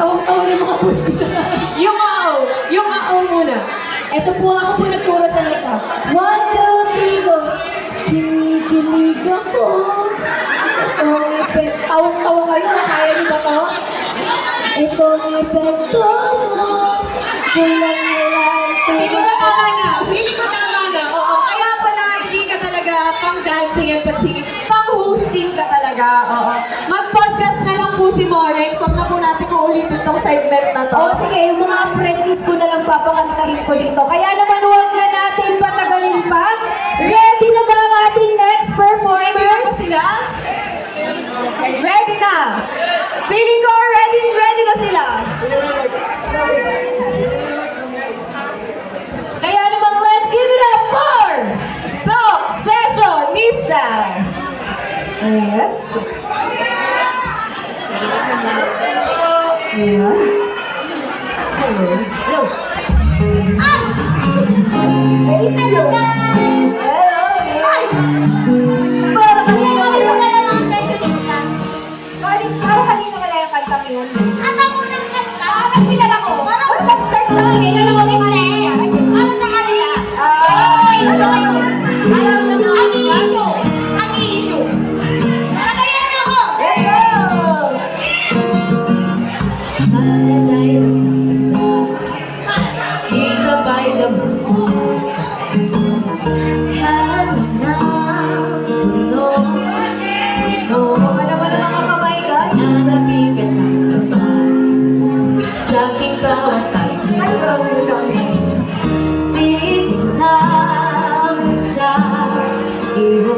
Tawa-tawa na mga puso. Yung ao. Yung ao muna. Ito po ako po nagturo sa isa. 1, 2, 3, go. Kinikilig ako. Itong epekto. Tawang-tawa kayo. Kaya niyo ba to? Itong epekto mo. Kulang-kulang. Feeling ko tama na. Feeling ko tama na. Oo. Kaya pala hindi ka talaga pang dancing at pagsinging. Pang hosting ka talaga. Oo. Mag-podcast na lang po si Morex. Huwag na po natin kung ulitin tong segment na to. O sige, yung mga apprentice ko na lang papakantahin ko dito. Kaya naman huwag na natin patagalin pa. Ready na ba ang ating next Ready na performers? ba sila? Ready na. Feeling ko ready na sila. Kaya naman let's give it up for Talk Sessionistas. Yes. Ayan. Hello. Hello. Hello. Parang kanina wala yung kantang yun. Parang kilala ko. Parang nag-start sa akin. Kilala ko yung mali. Alam na na. Let's go. Ano ba ng mga kamay, guys? Sa aking bawat tayo. Ay, grabe na kami. Di lang sa iyo.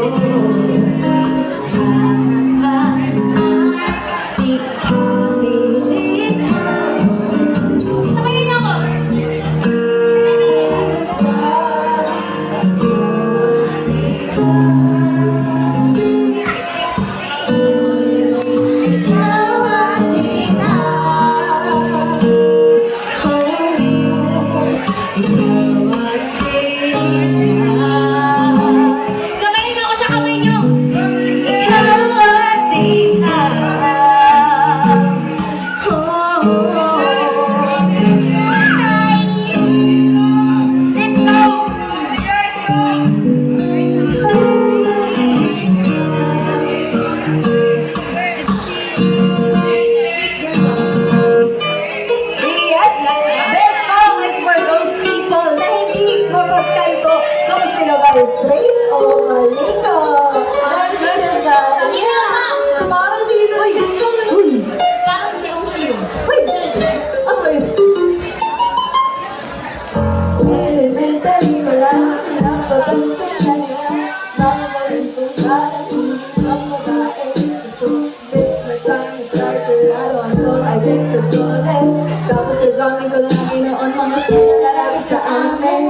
Di ko pilit. Samayin niyo ako. Samayin niyo ako sa kamay niyo. Ikaw at let's go! Yes, this song is for those people na hindi mapagtanto kung sila ba ay straight o maliko. Parang si Uy! Parang si Oshio. Uy! Ano yun? Elementary pa lang, napagpansin na niya, mga gawin kong parang ang babae. So, this my time is starter, lalo ang tol, I think sa Jordan. Tapos sa zombie ko lang ginoon, mga sinalalaki sa amin.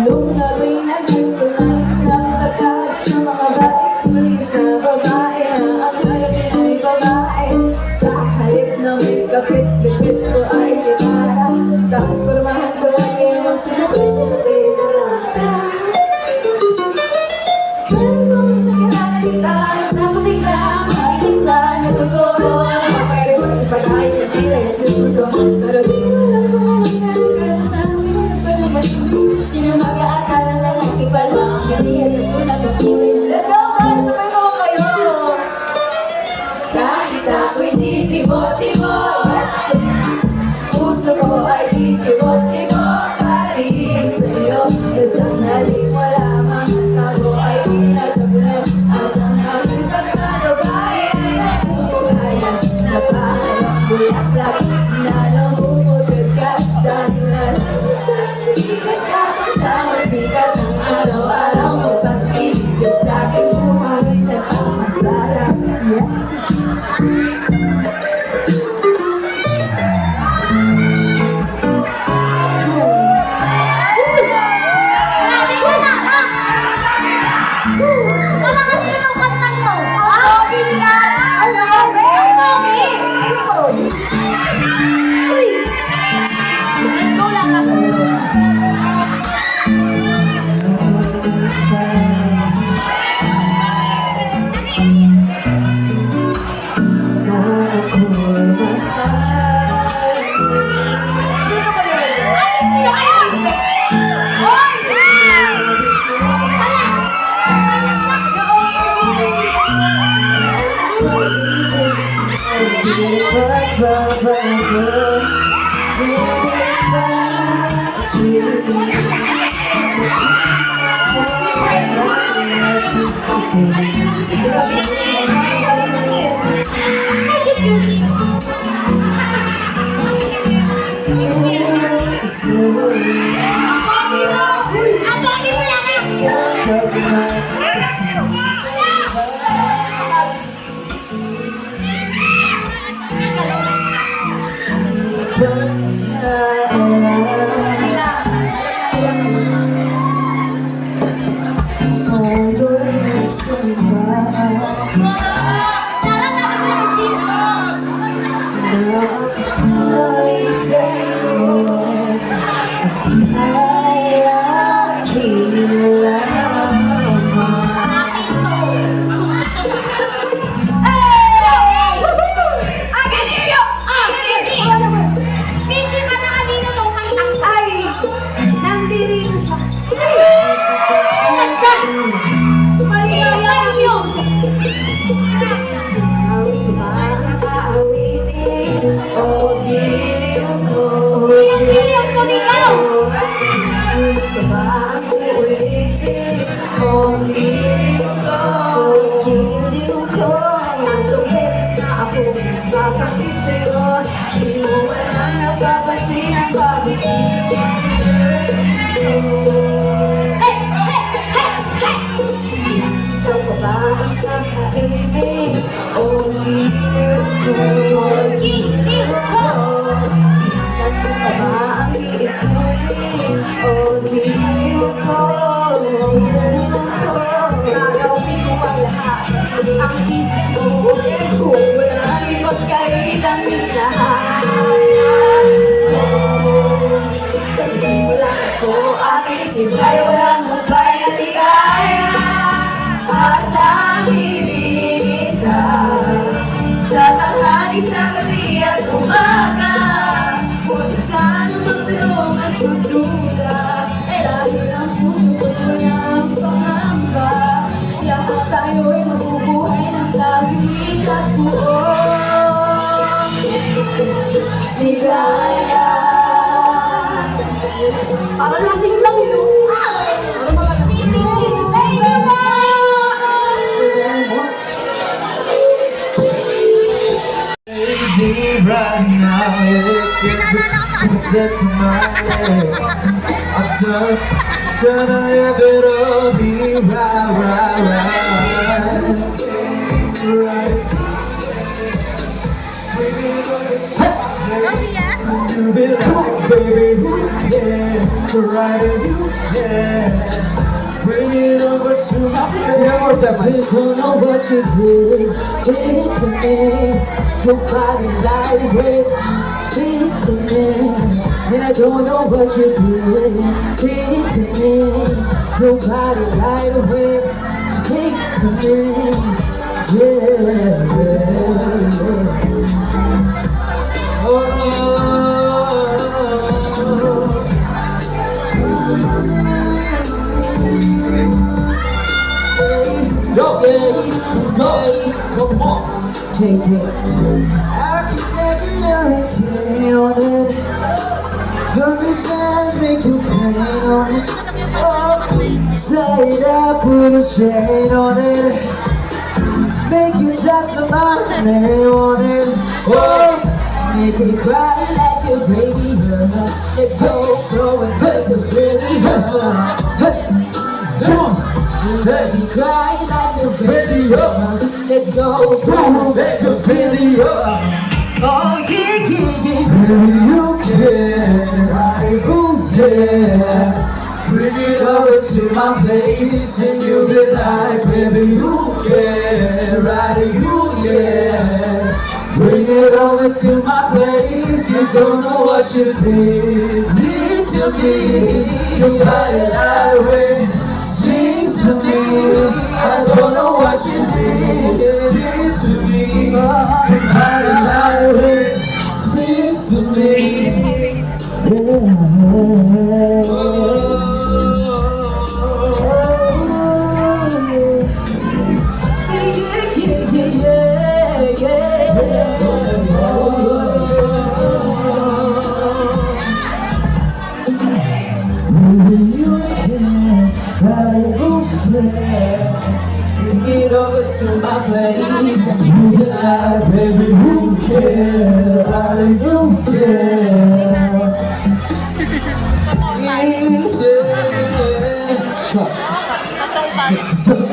Nung gawin na gusto na, napagkakat sa mga bait, yung isa babae na ang harapin ay babae. Sa halip na may kapit, bibit ko ay gitara. Tapos formahan ko lang yung sa tissue, pinalata. Pero nakilala kita, nakabigla, makikita, natutuwa. Pero ipagkain na tila yung gusto. Pero di mo alam kung anong nangyari sa amin. Ano ba naman yun? Sino mag-aakala na lalaki pala? Hindi yan sa sulat ng kulay. Let's go guys! Sabay ko kayo! Kahit ako'y titibot-tibot, puso ko ay titibot-tibot, parihing sa'yo. Isang haling wala mang tago ay pinagkagulan. At ang aming pagkakabay ay natutulayan. Napakalong bulaklak na namumugad ka. Dahil na lang sa tikat kakantama sikat ng araw-araw mo pag-ibig sa aking buhay na pangasarap. Yes! Sino ba yun? Ay walang hubay na ligaya Asang ibigin ka Sa tanghali, sa gabi at umaga Kung saan magtanong at magduda Ay lalo ng puso ko ng pangamba Lahat tayo'y mabubuhay ng tahimik at buong ligaya Parang lasing lang yun. Parang mga lasing. Thank you po! Crazy right now, what's that to my head? I'm so, should I ever be right? Do it like baby, yeah, right, yeah. Bring it over to my place. I don't know what you did to me. Somebody lied with, speak to me. And I don't know what you did to me. Nobody lied with, speak to me. Yeah. Yo, let's go. Come on. Take it. I can never feel it. Perfect bands make you pain on it. Say it, I put a shade on it. Make you touch my name on it. Oh, Make it cry like your baby girl. Let's go, throw it like your baby girl. come on. Make it cry like your baby Ready up. girl. Let's go, Boom, make a video. oh yeah, yeah, yeah. Baby, you can. Oh yeah. Bring it over to my place and you'll be like, baby, you can. Right, you yeah. Bring it over to my place. You don't know what you did to me. You got it that way. Speak to me. I don't know what you did to me. You got it that way. Baby, you can ride it, yeah. Bring it over to my place. Yeah, baby, who cares? How do you feel? Yeah. Let's go.